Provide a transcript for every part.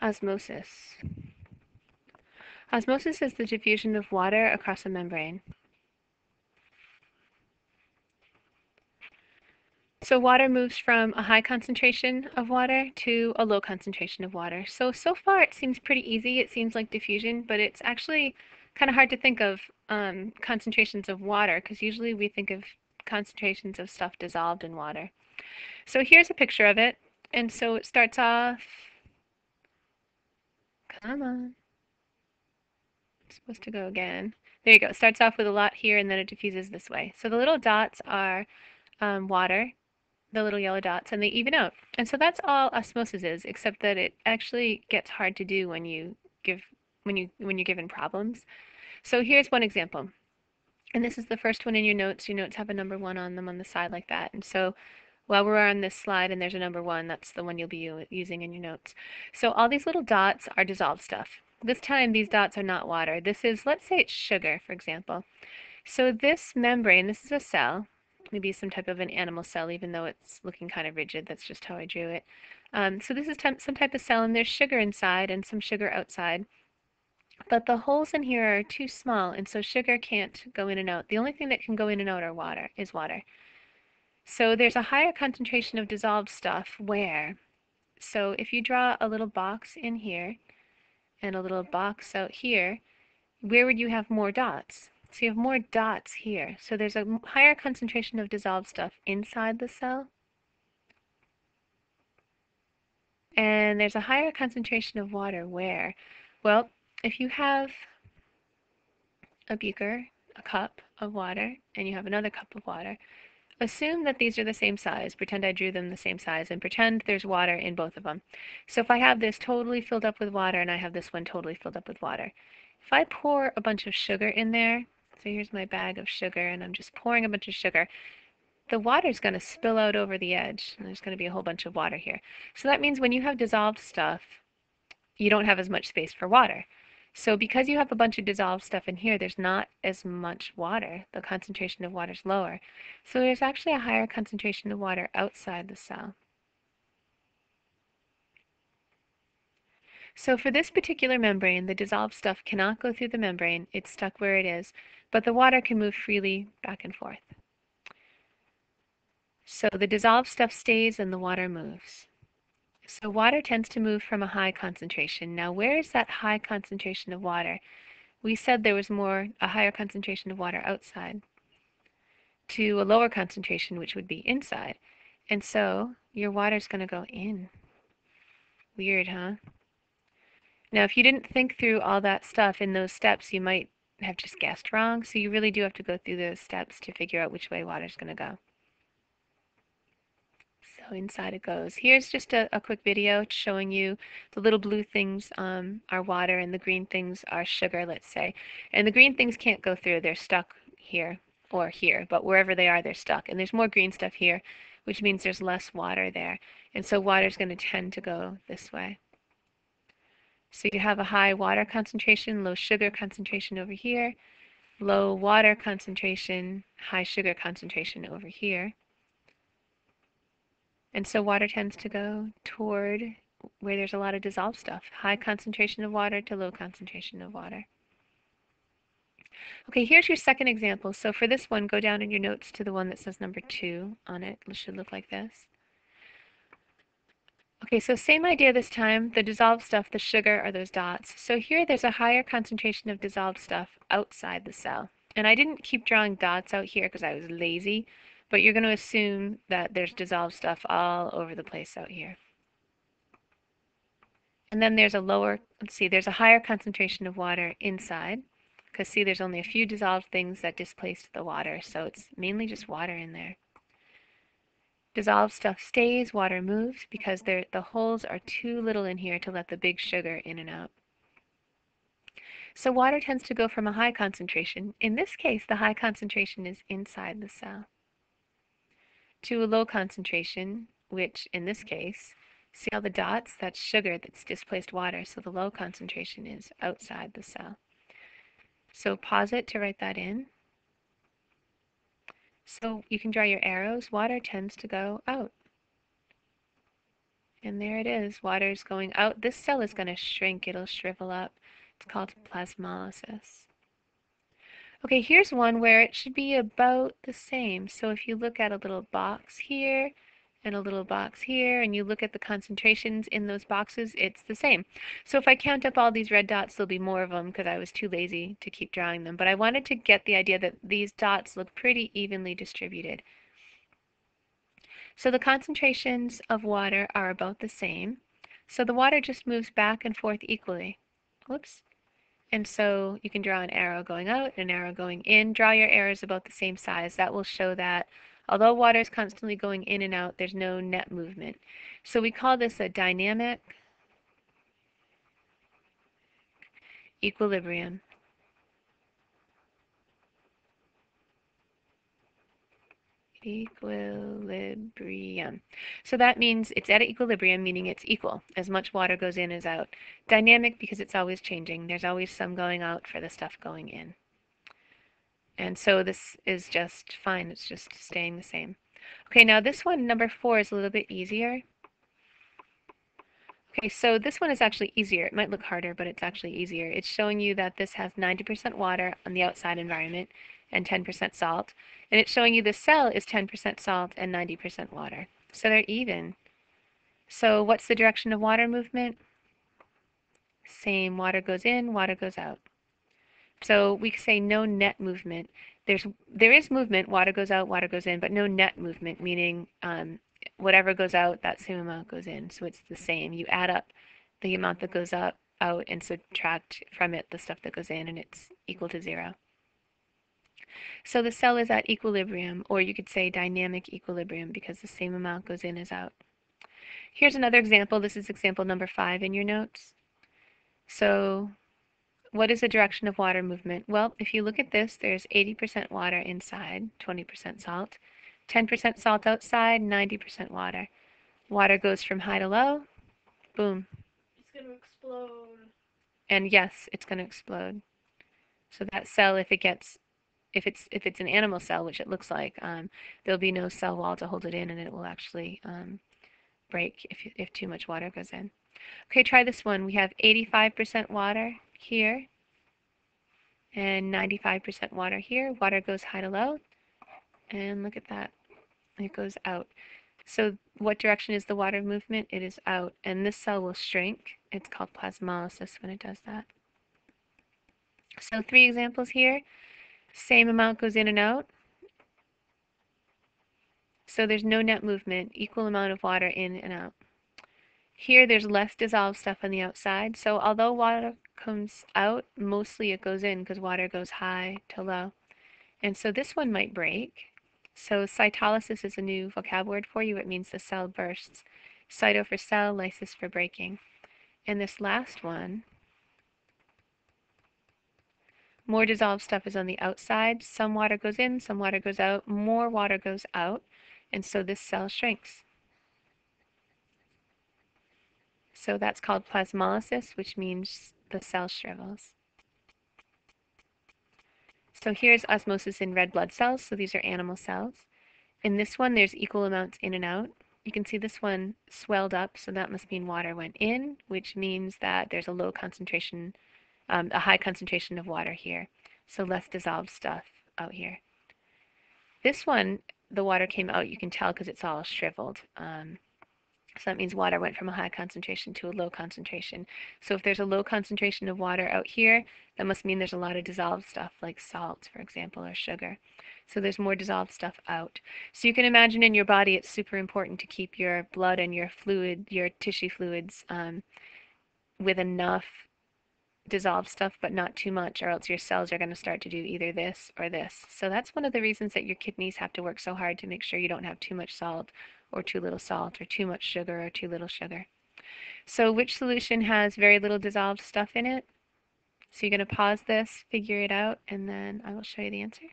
Osmosis. Osmosis is the diffusion of water across a membrane. So water moves from a high concentration of water to a low concentration of water. So far it seems pretty easy. It seems like diffusion, but it's actually kind of hard to think of concentrations of water because usually we think of concentrations of stuff dissolved in water. So here's a picture of it. And so it starts off, come on, it's supposed to go again. There you go. It starts off with a lot here and then it diffuses this way. So the little dots are water, the little yellow dots, and they even out. And so that's all osmosis is, except that it actually gets hard to do when you're given problems. So here's one example. And this is the first one in your notes. Your notes have a number 1 on them on the side like that. And so while we're on this slide and there's a number 1, that's the one you'll be using in your notes. So all these little dots are dissolved stuff. This time these dots are not water. This is, let's say it's sugar, for example. So this membrane, this is a cell, maybe some type of an animal cell, even though it's looking kind of rigid. That's just how I drew it. So this is some type of cell, and there's sugar inside and some sugar outside. But the holes in here are too small, and so sugar can't go in and out. The only thing that can go in and out is water. So there's a higher concentration of dissolved stuff where, so if you draw a little box in here and a little box out here, where would you have more dots? So you have more dots here. So there's a higher concentration of dissolved stuff inside the cell. And there's a higher concentration of water where? Well, if you have a beaker, a cup of water, and you have another cup of water, assume that these are the same size. Pretend I drew them the same size and pretend there's water in both of them. So if I have this totally filled up with water and I have this one totally filled up with water, if I pour a bunch of sugar in there, so here's my bag of sugar and I'm just pouring a bunch of sugar, the water's going to spill out over the edge and there's going to be a whole bunch of water here. So that means when you have dissolved stuff, you don't have as much space for water. So because you have a bunch of dissolved stuff in here, there's not as much water. The concentration of water is lower. So there's actually a higher concentration of water outside the cell. So for this particular membrane, the dissolved stuff cannot go through the membrane. It's stuck where it is, but the water can move freely back and forth. So the dissolved stuff stays and the water moves. So water tends to move from a high concentration. Now, where is that high concentration of water? We said there was a higher concentration of water outside to a lower concentration, which would be inside. And so your water's going to go in. Weird, huh? Now, if you didn't think through all that stuff in those steps, you might have just guessed wrong. So you really do have to go through those steps to figure out which way water's going to go. So inside it goes. Here's just a quick video showing you the little blue things are water and the green things are sugar, let's say. And the green things can't go through. They're stuck here or here, but wherever they are, they're stuck. And there's more green stuff here, which means there's less water there. And so water's going to tend to go this way. So you have a high water concentration, low sugar concentration over here, low water concentration, high sugar concentration over here. And so water tends to go toward where there's a lot of dissolved stuff, high concentration of water to low concentration of water. Okay, here's your second example. So for this one, go down in your notes to the one that says number 2 on it. It should look like this. Okay, so same idea this time. The dissolved stuff, the sugar, are those dots. So here there's a higher concentration of dissolved stuff outside the cell. And I didn't keep drawing dots out here because I was lazy, but you're going to assume that there's dissolved stuff all over the place out here. And then there's there's a higher concentration of water inside, because see, there's only a few dissolved things that displaced the water, so it's mainly just water in there. Dissolved stuff stays, water moves, because the holes are too little in here to let the big sugar in and out. So water tends to go from a high concentration, in this case the high concentration is inside the cell, to a low concentration, which in this case, see all the dots? That's sugar that's displaced water, so the low concentration is outside the cell. So pause it to write that in. So you can draw your arrows. Water tends to go out. And there it is. Water's going out. This cell is going to shrink. It'll shrivel up. It's called plasmolysis. Okay, here's one where it should be about the same. So if you look at a little box here and a little box here, and you look at the concentrations in those boxes, it's the same. So if I count up all these red dots, there'll be more of them because I was too lazy to keep drawing them. But I wanted to get the idea that these dots look pretty evenly distributed. So the concentrations of water are about the same. So the water just moves back and forth equally. Whoops. And so you can draw an arrow going out, an arrow going in. Draw your arrows about the same size. That will show that although water is constantly going in and out, there's no net movement. So we call this a dynamic equilibrium. Equilibrium. So that means it's at equilibrium, meaning it's equal. As much water goes in as out. Dynamic because it's always changing. There's always some going out for the stuff going in. And so this is just fine. It's just staying the same. Okay, now this one, number 4, is a little bit easier. Okay, so this one is actually easier. It might look harder, but it's actually easier. It's showing you that this has 90% water on the outside environment and 10% salt. And it's showing you the cell is 10% salt and 90% water. So they're even. So what's the direction of water movement? Same. Water goes in, water goes out. So we say no net movement. There is movement, water goes out, water goes in, but no net movement, meaning whatever goes out, that same amount goes in. So it's the same. You add up the amount that goes up, out, and subtract from it the stuff that goes in, and it's equal to 0. So the cell is at equilibrium, or you could say dynamic equilibrium, because the same amount goes in as out. Here's another example. This is example number 5 in your notes. So what is the direction of water movement? Well, if you look at this, there's 80% water inside, 20% salt, 10% salt outside, 90% water. Water goes from high to low, boom. It's going to explode. And yes, it's going to explode. So that cell, if it's an animal cell, which it looks like, there'll be no cell wall to hold it in, and it will actually break if too much water goes in. Okay, try this one. We have 85% water here and 95% water here. Water goes high to low, and look at that. It goes out. So what direction is the water movement? It is out, and this cell will shrink. It's called plasmolysis when it does that. So 3 examples here. Same amount goes in and out. So there's no net movement, equal amount of water in and out. Here there's less dissolved stuff on the outside. So although water comes out, mostly it goes in because water goes high to low. And so this one might break. So cytolysis is a new vocab word for you. It means the cell bursts. Cyto for cell, lysis for breaking. And this last one, more dissolved stuff is on the outside. Some water goes in, some water goes out. More water goes out. And so this cell shrinks. So that's called plasmolysis, which means the cell shrivels. So here's osmosis in red blood cells. So these are animal cells. In this one, there's equal amounts in and out. You can see this one swelled up, so that must mean water went in, which means that there's a low concentration, a high concentration of water here. So less dissolved stuff out here. This one, the water came out, you can tell because it's all shriveled. So that means water went from a high concentration to a low concentration. So if there's a low concentration of water out here, that must mean there's a lot of dissolved stuff like salt, for example, or sugar. So there's more dissolved stuff out. So you can imagine in your body it's super important to keep your blood and your fluid, your tissue fluids with enough dissolved stuff, but not too much, or else your cells are going to start to do either this or this. So that's one of the reasons that your kidneys have to work so hard to make sure you don't have too much salt or too little salt or too much sugar or too little sugar. So which solution has very little dissolved stuff in it? So you're going to pause this, figure it out, and then I will show you the answer.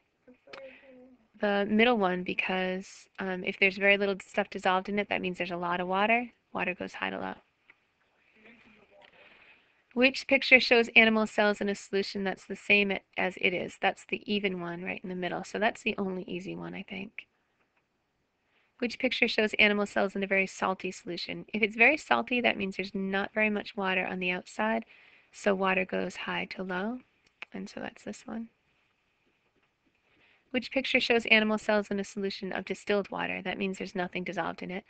The middle one, because if there's very little stuff dissolved in it, that means there's a lot of water. Water goes high to low. Which picture shows animal cells in a solution that's the same as it is? That's the even one right in the middle. So that's the only easy one, I think. Which picture shows animal cells in a very salty solution? If it's very salty, that means there's not very much water on the outside, so water goes high to low, and so that's this one. Which picture shows animal cells in a solution of distilled water? That means there's nothing dissolved in it.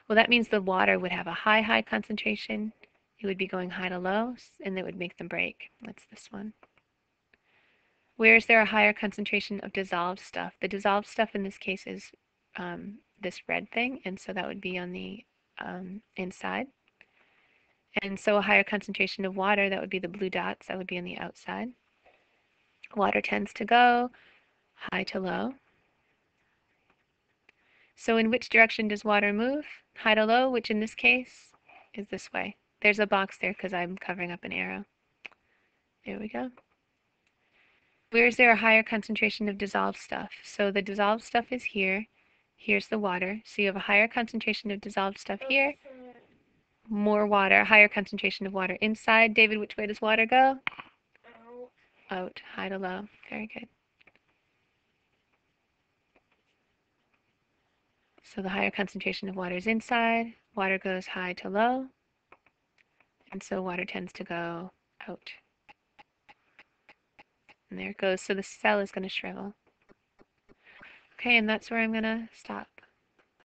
Well, that means the water would have a high concentration. It would be going high to low, and that would make them break. That's this one. Where is there a higher concentration of dissolved stuff? The dissolved stuff in this case is this red thing, and so that would be on the inside. And so a higher concentration of water, that would be the blue dots, that would be on the outside. Water tends to go high to low. So in which direction does water move? High to low, which in this case is this way. There's a box there because I'm covering up an arrow. There we go. Where is there a higher concentration of dissolved stuff? So the dissolved stuff is here. Here's the water. So you have a higher concentration of dissolved stuff here. More water, higher concentration of water inside. David, which way does water go? Out. Out, high to low. Very good. So the higher concentration of water is inside. Water goes high to low. And so water tends to go out. And there it goes. So the cell is going to shrivel. Okay, and that's where I'm going to stop.